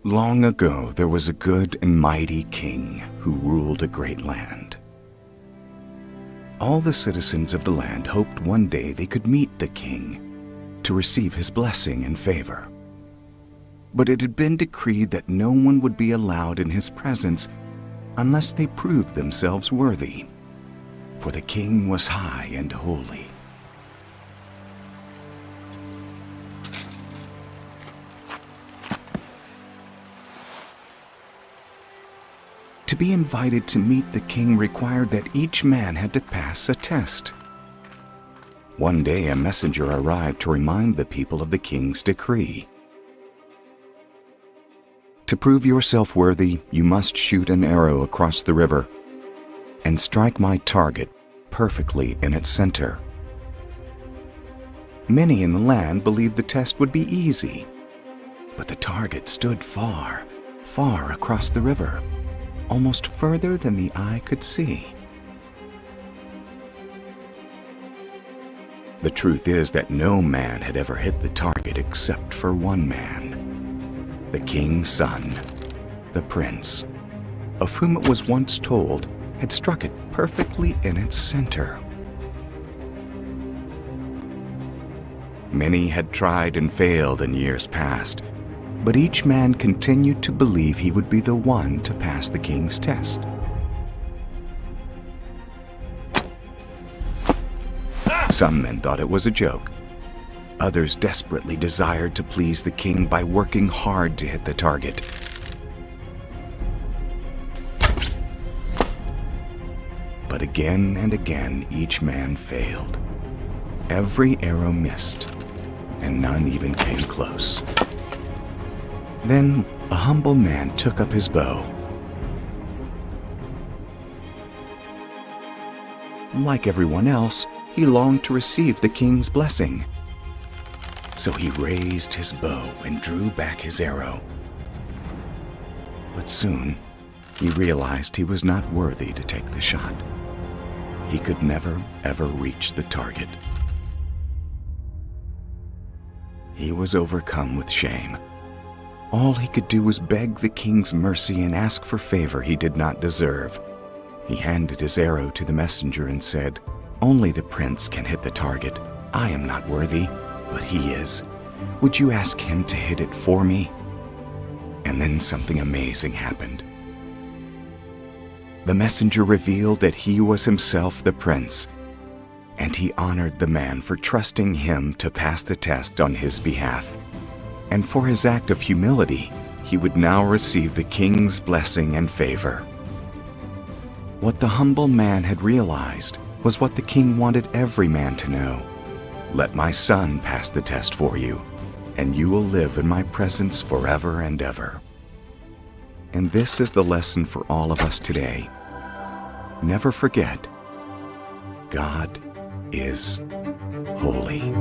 Long ago, there was a good and mighty king who ruled a great land. All the citizens of the land hoped one day they could meet the king to receive his blessing and favor. But it had been decreed that no one would be allowed in his presence unless they proved themselves worthy, for the king was high and holy. To be invited to meet the king required that each man had to pass a test. One day, a messenger arrived to remind the people of the king's decree. To prove yourself worthy, you must shoot an arrow across the river and strike my target perfectly in its center. Many in the land believed the test would be easy, but the target stood far, far across the river, almost further than the eye could see. The truth is that no man had ever hit the target except for one man, the king's son, the prince, of whom it was once told had struck it perfectly in its center. Many had tried and failed in years past, but each man continued to believe he would be the one to pass the king's test. Some men thought it was a joke. Others desperately desired to please the king by working hard to hit the target. But again and again, each man failed. Every arrow missed, and none even came close. Then a humble man took up his bow. Like everyone else, he longed to receive the king's blessing. So he raised his bow and drew back his arrow. But soon, he realized he was not worthy to take the shot. He could never, ever reach the target. He was overcome with shame. All he could do was beg the king's mercy and ask for favor he did not deserve. He handed his arrow to the messenger and said, "Only the prince can hit the target. I am not worthy, but he is. Would you ask him to hit it for me?" And then something amazing happened. The messenger revealed that he was himself the prince, and he honored the man for trusting him to pass the test on his behalf. And for his act of humility, he would now receive the king's blessing and favor. What the humble man had realized was what the king wanted every man to know. Let my son pass the test for you, and you will live in my presence forever and ever. And this is the lesson for all of us today. Never forget, God is holy.